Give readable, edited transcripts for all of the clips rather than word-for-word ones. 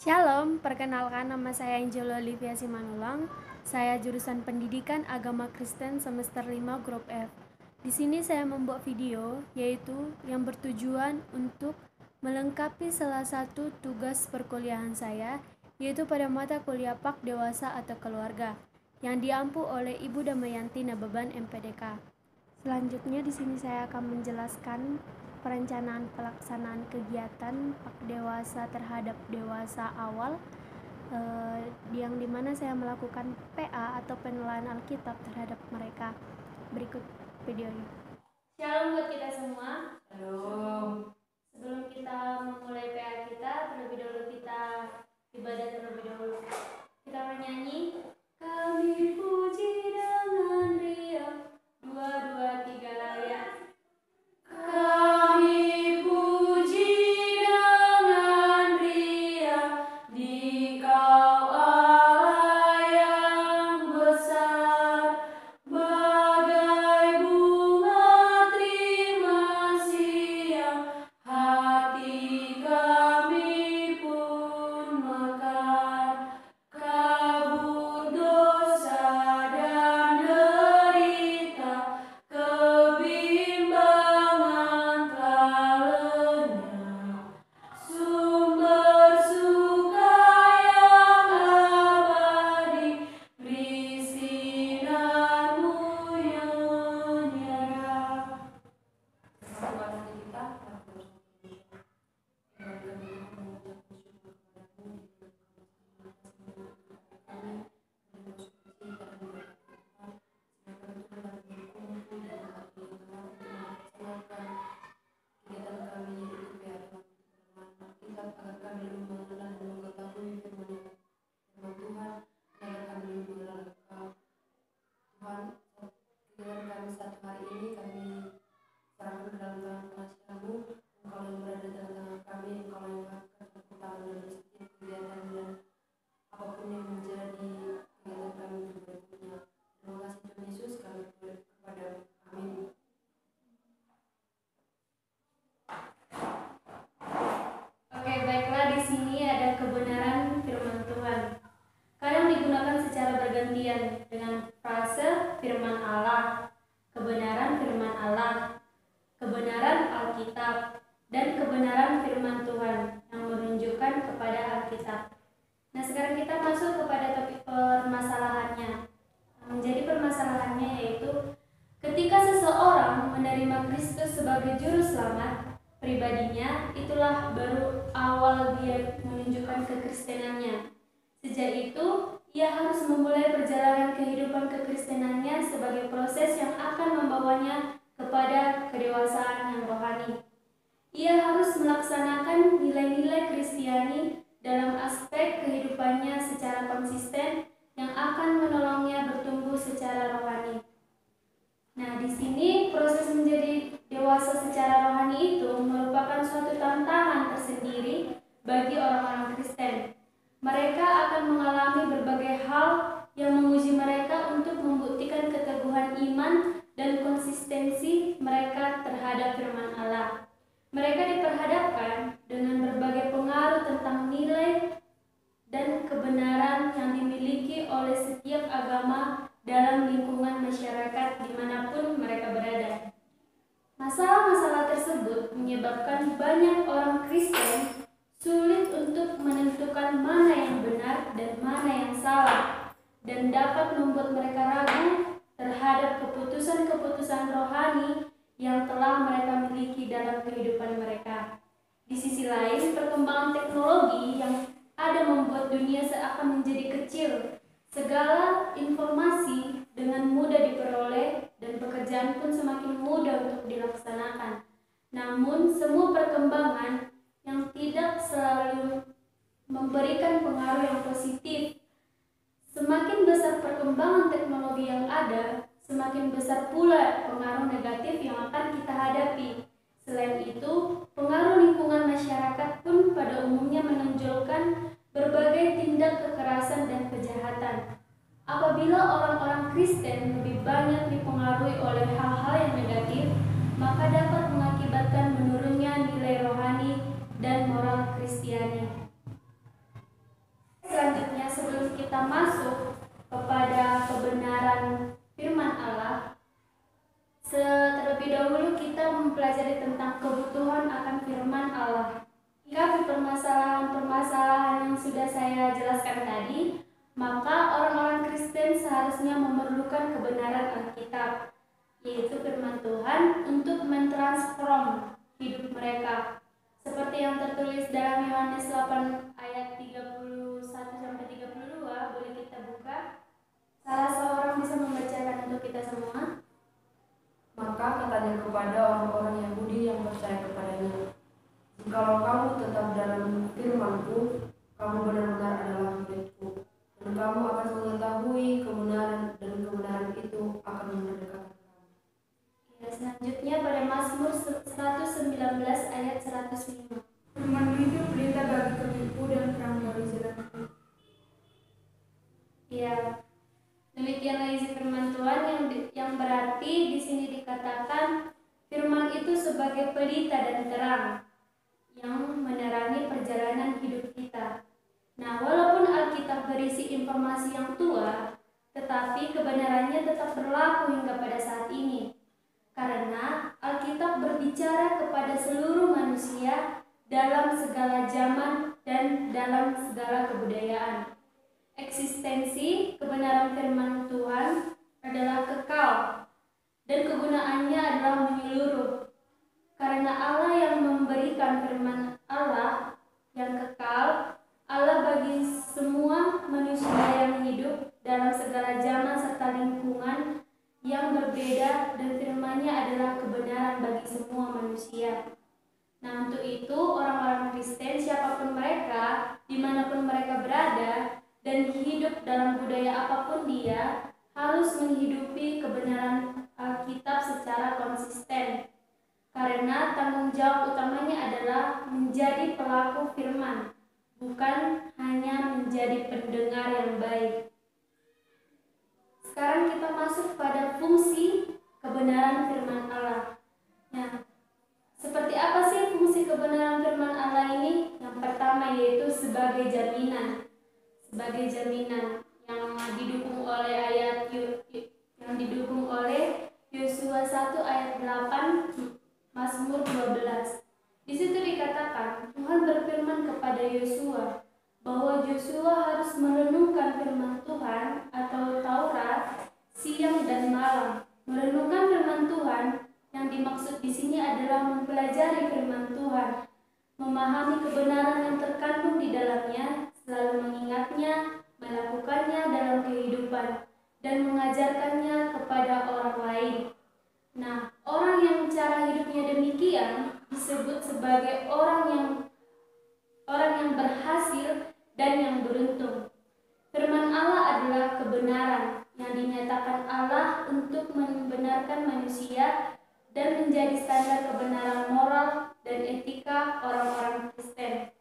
Shalom, perkenalkan nama saya Angelo Olivia Simanulang. Saya jurusan Pendidikan Agama Kristen semester 5 grup F. Di sini saya membuat video yaitu yang bertujuan untuk melengkapi salah satu tugas perkuliahan saya, yaitu pada mata kuliah Pak Dewasa atau Keluarga yang diampu oleh Ibu Damayanti Nababan MPDK. Selanjutnya di sini saya akan menjelaskan perencanaan pelaksanaan kegiatan Pak Dewasa terhadap dewasa awal, yang dimana saya melakukan PA atau penilaian Alkitab terhadap mereka. Berikut videonya. Shalom buat kita semua. Shalom. Sebelum kita memulai PA kita, terlebih dahulu kita ibadah terlebih dahulu. Kita menyanyi, kami puji dengan riang. 2, 2, 3 ya. Kami puji dengan riang Dikau Allah yang besar, bagai bunga terima siang, hati kami pun mekar. Kabur dosa dan derita, kebimbangan telah lenyap, sumber suka yang abadi, beri sinarmu yang menyerah. Sesama hati kita, dengan frase firman Allah, kebenaran firman Allah, kebenaran Alkitab, dan kebenaran firman Tuhan yang menunjukkan kepada Alkitab. Nah, sekarang kita masuk kepada topik permasalahannya. Menjadi permasalahannya yaitu ketika seseorang menerima Kristus sebagai juru selamat pribadinya, itulah baru awal dia menunjukkan kekristenannya. Sejak itu, ia harus memulai perjalanan kehidupan kekristenannya sebagai proses yang akan membawanya kepada kedewasaan yang rohani. Ia harus melaksanakan nilai-nilai Kristiani dalam aspek kehidupannya secara konsisten yang akan menolongnya bertumbuh secara rohani. Nah, di sini proses menjadi dewasa secara rohani itu merupakan suatu tantangan tersendiri bagi orang-orang Kristen. Mereka akan mengalami berbagai hal yang menguji mereka untuk membuktikan keteguhan iman dan konsistensi mereka terhadap firman Allah. Mereka diperhadapkan dengan berbagai pengaruh tentang nilai dan kebenaran yang dimiliki oleh setiap agama dalam lingkungan masyarakat dimanapun mereka berada. Masalah-masalah tersebut menyebabkan banyak orang Kristen sulit untuk menentukan mana yang benar dan mana yang salah, dan dapat membuat mereka ragu terhadap keputusan-keputusan rohani yang telah mereka miliki dalam kehidupan mereka. Di sisi lain, perkembangan teknologi yang ada membuat dunia seakan menjadi kecil. Segala informasi dengan mudah diperoleh dan pekerjaan pun semakin mudah untuk dilaksanakan. Namun, semua perkembangan yang tidak selalu memberikan pengaruh yang positif. Semakin besar perkembangan teknologi yang ada, semakin besar pula pengaruh negatif yang akan kita hadapi. Selain itu, pengaruh lingkungan masyarakat pun pada umumnya menonjolkan berbagai tindak kekerasan dan kejahatan. Apabila orang-orang Kristen lebih banyak dipengaruhi oleh hal-hal yang negatif, maka dapat mengakibatkan menurunnya nilai rohani dan moral Kristiani. permasalahan yang sudah saya jelaskan tadi, maka orang-orang Kristen seharusnya memerlukan kebenaran Alkitab, yaitu firman Tuhan, untuk mentransform hidup mereka. Seperti yang tertulis dalam Yohanes 8 ayat 31-32, boleh kita buka. Salah seorang bisa membacakan untuk kita semua. Maka katanya kepada orang-orang Yahudi yang percaya kepadanya, "Jikalau kamu tetap dalam firman-Ku, kamu benar-benar adalah murid-Ku, dan kamu akan mengetahui kebenaran, dan kebenaran itu akan memerdekakan kamu." Ya, selanjutnya pada Mazmur 119 ayat 105. Firman itu berita bagi kakiku dan terang bagi jalanku. Ya, demikianlah isi firman Tuhan yang berarti di sini dikatakan firman itu sebagai pelita dan terang yang menerangi perjalanan hidup kita. Nah, walaupun Alkitab berisi informasi yang tua, tetapi kebenarannya tetap berlaku hingga pada saat ini. Karena Alkitab berbicara kepada seluruh manusia dalam segala zaman dan dalam segala kebudayaan. Eksistensi kebenaran firman Tuhan adalah kekal dan kegunaannya adalah menyeluruh. Karena Allah yang memberikan firman Allah yang kekal, Allah bagi semua manusia yang hidup dalam segala zaman serta lingkungan yang berbeda, dan firman-Nya adalah kebenaran bagi semua manusia. Nah, untuk itu orang-orang Kristen, siapapun mereka, dimanapun mereka berada, dan hidup dalam budaya apapun dia, harus menghidupi kebenaran Alkitab secara konsisten. Karena tanggung jawab utamanya adalah menjadi pelaku firman, bukan hanya menjadi pendengar yang baik. Sekarang kita masuk pada fungsi kebenaran firman Allah. Nah, seperti apa sih fungsi kebenaran firman Allah ini? Yang pertama yaitu sebagai jaminan. Sebagai jaminan yang didukung oleh Yosua 1 ayat 8, Mazmur 12. Di situ dikatakan Tuhan berfirman kepada Yosua bahwa Yosua harus merenungkan firman Tuhan atau Taurat siang dan malam. Merenungkan firman Tuhan yang dimaksud di sini adalah mempelajari firman Tuhan, memahami kebenaran yang terkandung di dalamnya, selalu mengingatnya, melakukannya dalam kehidupan, dan mengajarkannya kepada orang lain. Nah, orang yang cara hidupnya demikian disebut sebagai orang yang berhasil dan yang beruntung. Firman Allah adalah kebenaran yang dinyatakan Allah untuk membenarkan manusia dan menjadi standar kebenaran moral dan etika orang-orang Kristen.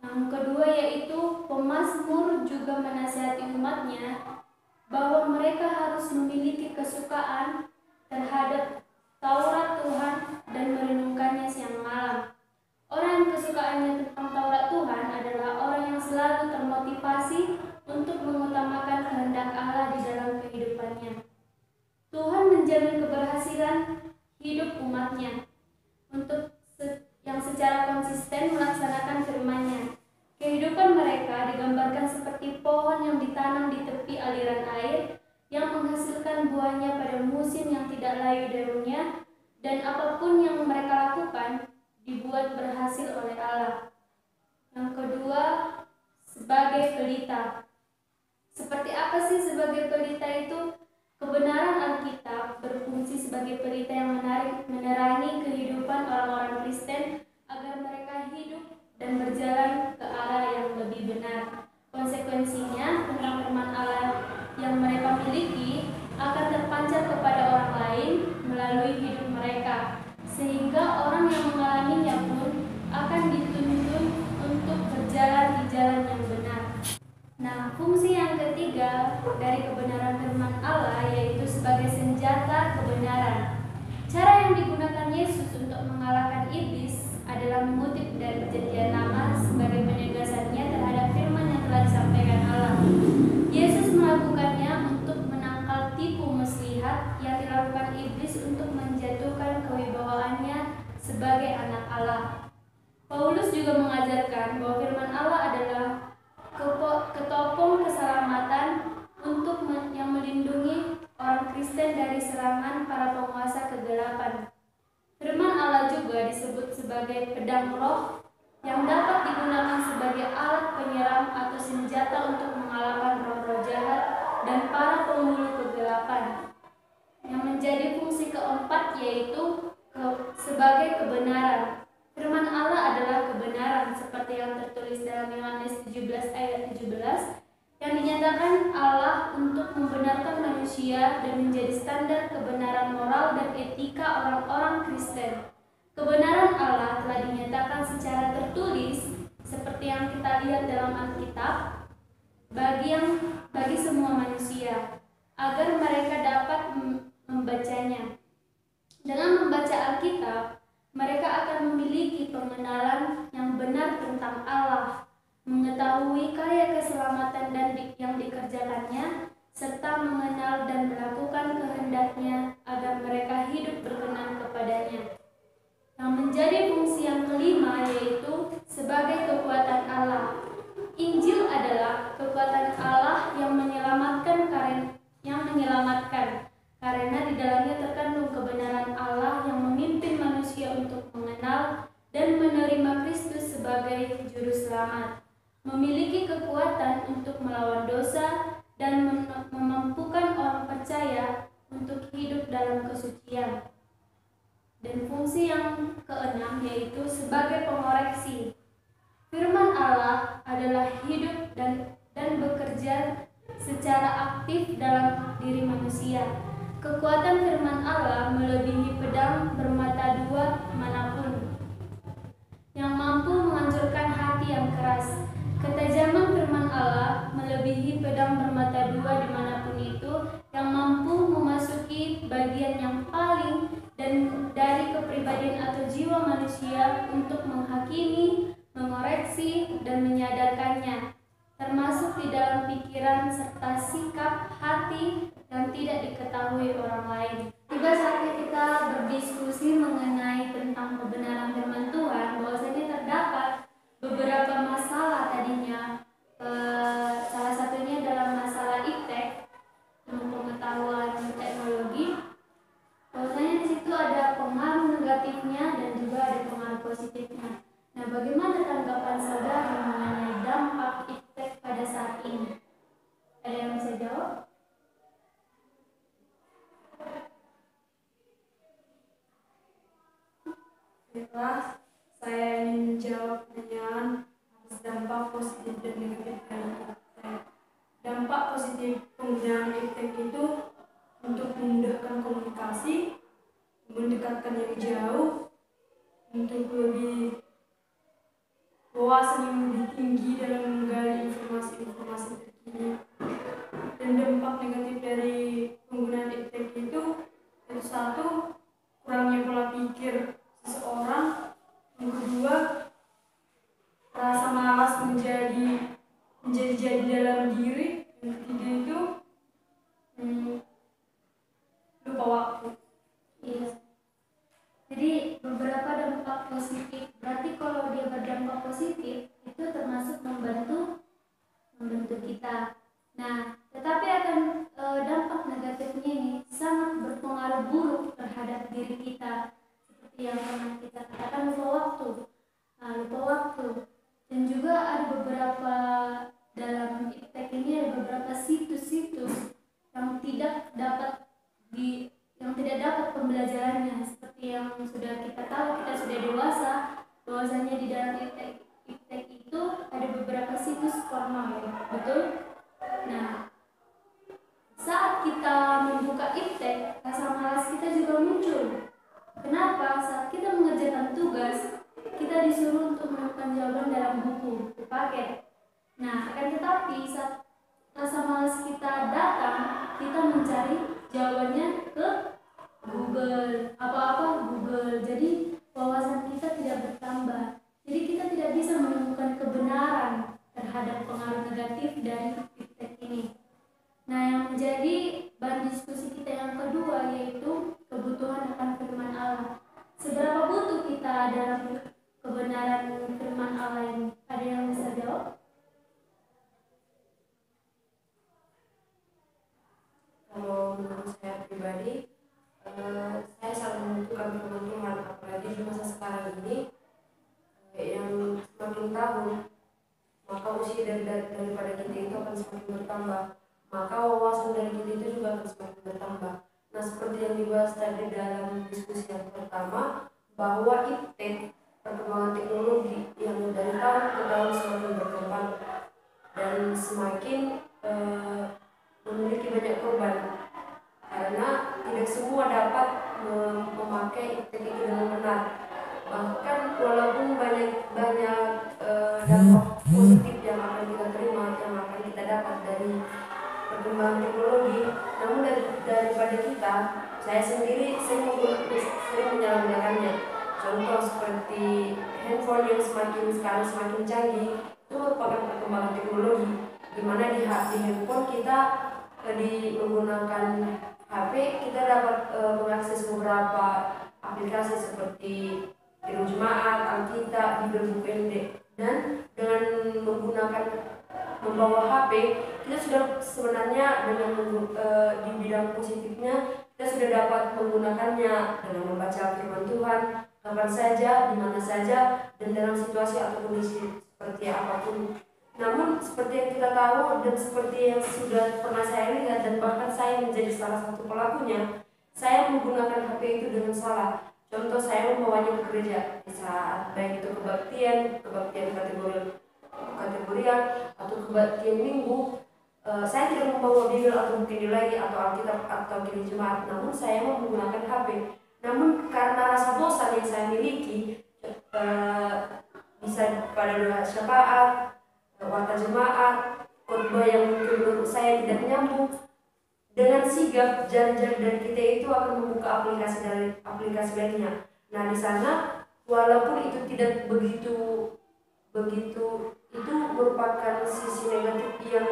Yang kedua yaitu pemazmur juga menasihati umatnya bahwa mereka harus memiliki kesukaan terhadap Taurat Tuhan dan merenungkannya siang malam. Orang yang kesukaannya tentang Taurat Tuhan adalah orang yang selalu termotivasi untuk mengutamakan kehendak Allah di dalam kehidupannya. Tuhan menjamin keberhasilan hidup umatnya untuk yang secara konsisten melaksanakan firman-Nya. Kehidupan mereka digambarkan seperti pohon yang ditanam di tepi aliran air yang menghasilkan buahnya pada musim yang tidak layu daunnya, dan apapun yang mereka lakukan dibuat berhasil oleh Allah. Yang kedua, sebagai pelita. Seperti apa sih sebagai pelita itu? Kebenaran Alkitab berfungsi sebagai pelita yang menerangi kehidupan orang-orang Kristen agar mereka hidup dan berjalan ke arah yang lebih benar. Konsekuensinya, tentang firman Allah yang mereka miliki akan terpancar kepada orang lain melalui hidup mereka, sehingga orang yang mengalaminya pun akan dituntun untuk berjalan di jalan yang benar. Nah, fungsi yang ketiga dari kebenaran firman Allah yaitu sebagai senjata kebenaran. Cara yang digunakan Yesus untuk mengalahkan iblis adalah mengutip dari Perjanjian Lama sebagai penegasannya terhadap firman yang telah disampaikan Allah. Yesus melakukannya untuk menangkal tipu muslihat yang dilakukan iblis untuk menjatuhkan kewibawaannya sebagai anak Allah. Paulus juga mengajarkan bahwa firman Allah adalah ketopong keselamatan yang melindungi orang Kristen dari serangan para penguasa kegelapan. Firman Allah juga disebut sebagai pedang roh yang dapat digunakan sebagai alat penyeram atau senjata untuk mengalahkan roh-roh jahat dan para penghulu kegelapan. Yang menjadi fungsi keempat yaitu sebagai kebenaran. Firman Allah adalah kebenaran seperti yang tertulis dalam Yohanes 17 ayat 17 yang dinyatakan Allah untuk membenarkan manusia dan menjadi standar kebenaran moral dan etika orang-orang Kristen. Kebenaran Allah telah dinyatakan secara tertulis seperti yang kita lihat dalam Alkitab bagi semua manusia agar mereka dapat membacanya. Dengan membaca Alkitab, mereka akan memiliki pengenalan yang benar tentang Allah, mengetahui karya keselamatan yang dikerjakannya, serta mengenal dan melakukan kehendaknya agar mereka hidup berkenan kepadanya. Yang menjadi fungsi yang kelima yaitu sebagai kekuatan Allah. Injil adalah kekuatan Allah yang menyelamatkan karena di dalamnya terkandung kebenaran Allah yang memimpin manusia untuk mengenal dan menerima Kristus sebagai juru selamat, memiliki kekuatan untuk melawan dosa dan memampukan orang percaya untuk hidup dalam kesucian. Dan fungsi yang keenam yaitu sebagai pengoreksi. Firman Allah adalah hidup dan bekerja secara aktif dalam diri manusia. Kekuatan firman Allah melebihi pedang bermata dua manapun yang mampu menghancurkan hati yang keras. Ketajaman firman Allah melebihi pedang bermata dua dimanapun itu yang mampu memasuki bagian yang paling dan dari kepribadian atau jiwa manusia untuk menghakimi, mengoreksi, dan menyadarkannya, termasuk di dalam pikiran serta sikap hati yang tidak diketahui orang lain. Tiba saatnya kita berdiskusi mengenai tentang kebenaran firman Tuhan, bahwasanya terdapat beberapa masalah tadinya. Salah satunya dalam masalah iptek, pengetahuan teknologi. Bahwasanya di situ ada pengaruh negatifnya dan juga ada pengaruh positifnya. Nah, bagaimana tanggapan saudara mengenai dampak iptek pada saat ini? Ada yang bisa jawab? Baiklah, saya ingin menjawab pertanyaan atas dampak positif dan negatif dari iptek. Dampak positif penggunaan iptek itu untuk memudahkan komunikasi, mendekatkan yang jauh, untuk lebih wawasan yang lebih tinggi dalam menggali informasi-informasi terkini. Dan dampak negatif dari penggunaan iptek itu satu, kurangnya pola pikir seseorang. Yang kedua, rasa malas menjadi dalam diri. Yang ketiga itu lupa waktu. Iya. Jadi beberapa dampak positif. Berarti kalau dia berdampak positif itu termasuk membantu kita. Nah, tetapi akan dampak negatifnya ini sangat berpengaruh buruk terhadap diri kita. Seperti yang pernah kita katakan, lupa waktu. Dan juga ada beberapa dalam iptek ini ada beberapa situs-situs yang tidak dapat pembelajarannya, seperti yang sudah kita tahu, kita sudah dewasa, bahwasanya di dalam iptek itu ada beberapa situs porno, ya, betul? Nah, saat kita membuka iptek, rasa malas kita juga muncul. Kenapa? Saat kita mengerjakan tugas, kita disuruh untuk menemukan jawaban dalam buku paket. Nah, akan tetapi saat rasa malas kita datang, kita mencari jawabannya ke Google, Google. Jadi wawasan kita tidak bertambah. Jadi kita tidak bisa menemukan kebenaran terhadap pengaruh negatif dari iptek ini. Nah, yang menjadi bahan diskusi kita yang kedua yaitu kebutuhan akan firman Allah. Seberapa butuh kita dalam kebenaran firman ini yang semakin tahun maka usia daripada kita itu akan semakin bertambah, maka wawasan dari kita itu juga akan semakin bertambah. Nah, seperti yang dibahas tadi dalam diskusi yang pertama, bahwa iptek perkembangan teknologi yang dari tahun ke tahun semakin berkembang dan semakin memiliki banyak korban, karena tidak semua dapat memakai iptek itu dengan benar. Bahkan walaupun banyak dampak positif yang akan kita terima, yang akan kita dapat dari perkembangan teknologi, namun daripada kita, saya sendiri sering menyalahgunakannya. Contoh seperti handphone yang sekarang semakin canggih, itu merupakan perkembangan teknologi, di mana di handphone kita menggunakan HP, kita dapat mengakses beberapa aplikasi seperti Kirim Jemaat, Alkitab, Bible buku pendek, dan dengan membawa HP, kita sudah sebenarnya dengan di bidang positifnya kita sudah dapat menggunakannya dengan membaca firman Tuhan kapan saja, di mana saja, dan dalam situasi atau kondisi seperti apapun. Namun seperti yang kita tahu dan seperti yang sudah pernah saya lihat dan bahkan saya menjadi salah satu pelakunya, saya menggunakan HP itu dengan salah. Contoh, saya membawanya ke gereja di saat baik itu kebaktian kategorian atau kebaktian minggu. Saya tidak membawa Bible atau buku lagi atau Alkitab atau Kirim Jemaat, namun saya mau menggunakan HP. Namun karena rasa bosan yang saya miliki, bisa pada doa syafaat, warta jemaat, khotbah yang mungkin menurut saya tidak nyambung, dengan sigap jari-jari dari kita itu akan membuka aplikasi lainnya. Nah, di sana walaupun itu tidak begitu itu merupakan sisi negatif yang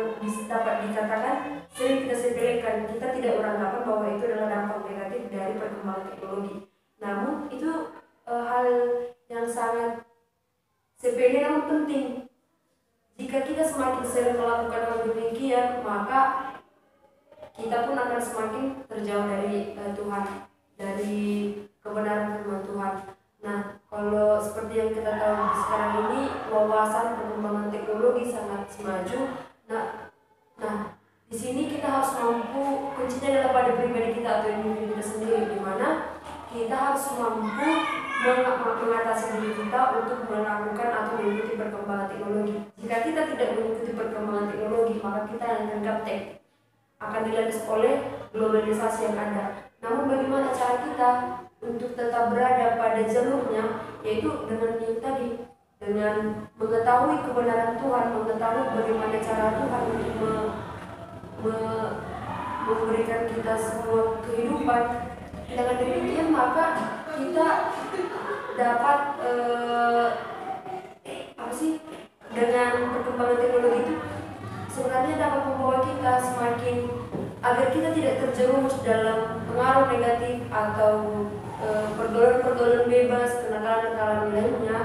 dapat dikatakan sering kita sepelekan. Kita tidak beranggapan bahwa itu adalah dampak negatif dari perkembangan teknologi. Namun itu hal yang sangat sepele namun penting. Jika kita semakin sering melakukan hal demikian, maka kita pun akan semakin terjauh dari Tuhan, dari kebenaran firman Tuhan. Nah, kalau seperti yang kita tahu sekarang ini, wawasan perkembangan teknologi sangat maju. Nah, di sini kita harus mampu, kuncinya adalah pada pribadi kita atau individu kita sendiri, di mana kita harus mampu mengatasi diri kita untuk melakukan atau mengikuti perkembangan teknologi. Jika kita tidak mengikuti perkembangan teknologi, maka kita akan gaptek, akan dilandasi oleh globalisasi yang ada. Namun bagaimana cara kita untuk tetap berada pada jalurnya, yaitu dengan yang tadi, dengan mengetahui kebenaran Tuhan, mengetahui bagaimana cara Tuhan untuk memberikan kita semua kehidupan. Dengan demikian maka kita dapat dengan perkembangan teknologi itu sebenarnya dapat membawa kita semakin agar kita tidak terjerumus dalam pengaruh negatif atau pergaulan bebas, kenakalan lainnya.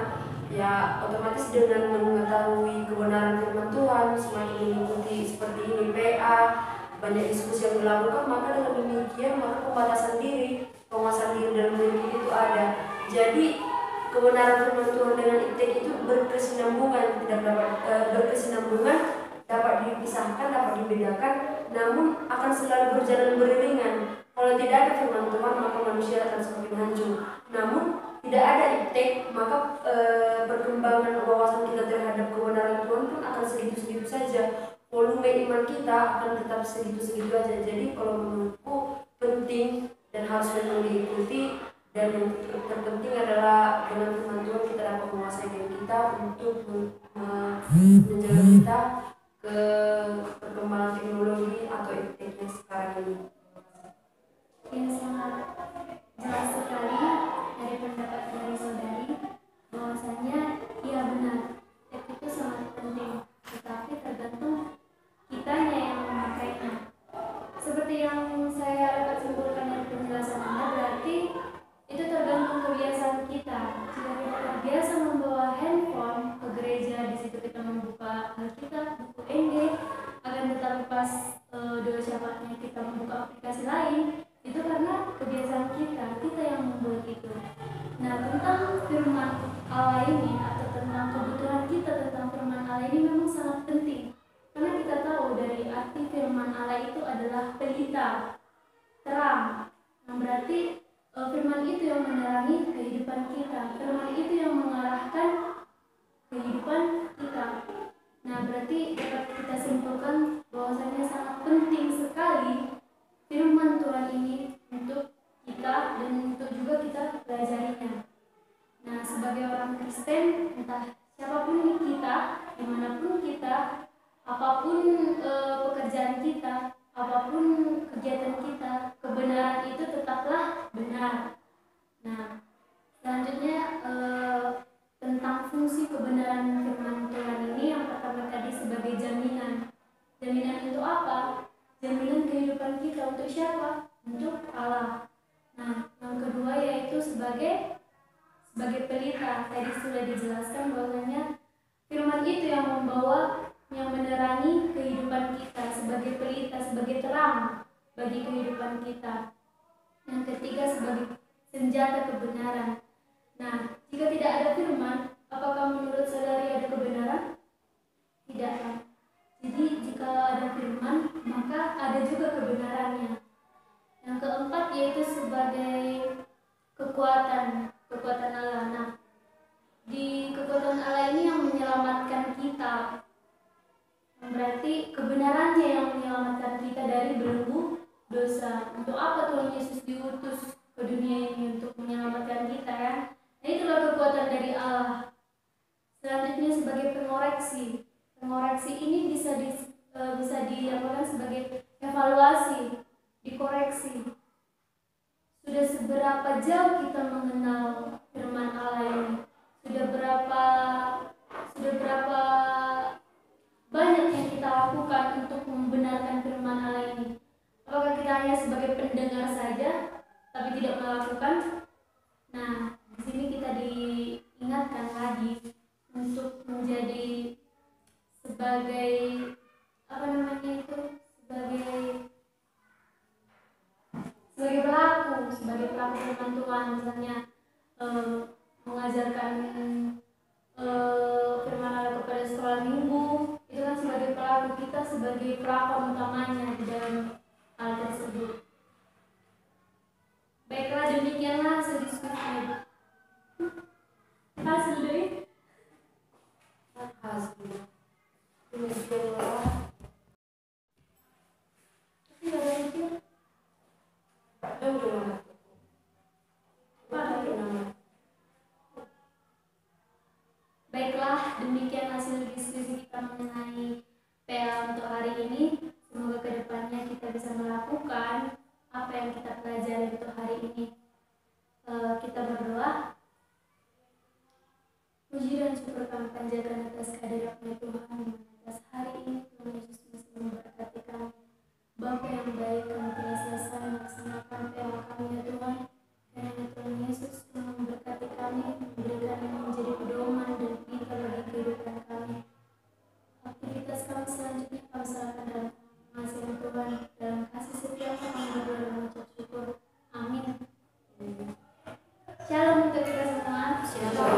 Ya, otomatis dengan mengetahui kebenaran firman Tuhan, semakin mengikuti seperti ini PA, banyak diskusi yang dilakukan, maka dengan demikian maka pembatasan diri, penguasaan diri dalam diri itu ada. Jadi kebenaran firman Tuhan dengan iptek itu berkesinambungan, tidak dapat berkesinambungan, dapat dipisahkan, dapat dibedakan, namun akan selalu berjalan beriringan. Kalau tidak ada firman Tuhan, maka manusia akan semakin hancur. Namun tidak ada iptek, maka perkembangan wawasan kita terhadap kebenaran Tuhan pun akan segitu-segitu saja. Volume iman kita akan tetap segitu-segitu aja. Jadi kalau menurutku penting dan harus memang diikuti, dan yang terpenting adalah dengan firman Tuhan kita dapat menguasai diri kita untuk menjaga kita ke perkembangan teknologi atau iptek yang sekarang ini. Ya, sangat jelas sekali dari pendapat dari saudari bahwasanya iya benar, iptek itu sangat penting, tetapi tergantung kitanya yang memakainya. Seperti yang saya dapat simpulkan dari penjelasan Anda, berarti itu tergantung kebiasaan kita. Jika kita terbiasa membawa handphone ke gereja, di situ kita membuka Alkitab, buku NG, akan tetapi pas doa syafaatnya kita membuka aplikasi lain, itu karena kebiasaan tentang firman Allah ini atau tentang kebutuhan kita tentang firman Allah ini memang sangat penting. Karena kita tahu dari arti firman Allah itu adalah pelita, terang. Nah, berarti firman itu yang menerangi kehidupan kita. Firman itu yang mengarahkan kehidupan kita. Nah, berarti dapat kita simpulkan bahwasanya sangat penting sekali firman Tuhan ini untuk kita dan untuk juga kita pelajarinya. Nah, sebagai orang Kristen, entah siapapun kita, dimanapun kita, apapun pekerjaan kita, apapun kegiatan kita, kebenaran itu tetaplah benar. Nah, selanjutnya tentang fungsi kebenaran firman Tuhan ini, yang pertama tadi sebagai jaminan. Jaminan itu apa? Jaminan kehidupan kita untuk siapa? Untuk Allah. Nah, yang kedua yaitu sebagai pelita. Tadi sudah dijelaskan bahwasanya firman itu yang membawa, yang menerangi kehidupan kita, sebagai pelita, sebagai terang bagi kehidupan kita. Yang ketiga sebagai senjata kebenaran. Nah, jika tidak ada firman, apakah menurut saudari ada kebenaran? Tidak kan? Jadi jika ada firman, maka ada juga kebenarannya. Yang keempat yaitu sebagai kekuatan Allah. Nah, di kekuatan Allah ini yang menyelamatkan kita. Berarti kebenarannya yang menyelamatkan kita dari belenggu dosa. Untuk apa Tuhan Yesus diutus ke dunia ini? Untuk menyelamatkan kita kan? Nah, itulah kekuatan dari Allah. Selanjutnya sebagai pengoreksi. Pengoreksi ini bisa diapakan sebagai evaluasi, dikoreksi. Sudah seberapa jauh kita mengenal firman Allah ini? Sudah berapa banyak yang kita lakukan untuk membenarkan firman Allah ini? Apakah kita hanya sebagai pendengar saja tapi tidak melakukan? Nah, di sini kita diingatkan lagi untuk menjadi sebagai sebagai pelaku firman Tuhan, misalnya mengajarkan firman Allah kepada sekolah minggu, itu kan sebagai pelaku, kita sebagai pelakon utamanya di dalam hal tersebut. Baiklah, demikianlah hasil diskusi. Hasil dari Baiklah, demikian hasil diskusi kita mengenai PL untuk hari ini. Semoga kedepannya kita bisa melakukan apa yang kita pelajari untuk hari ini. Kita berdoa. Puji dan syukur kami panjatkan atas kehadiran Tuhan, atas hari ini Tuhan Yesus masih memberkati kami. Bapa yang baik, kami tidak selesai melaksanakan PL kami ya Tuhan. Karena Tuhan Yesus telah memberkati kami, memberikan kami menjadi pedoman dan pelita bagi kehidupan kami. Aktivitas kami selanjutnya kami serahkan dalam pengasihan Tuhan, dalam kasih setia kami berdoa dan mengucap syukur. Amin. Shalom untuk kita semua. Shalom.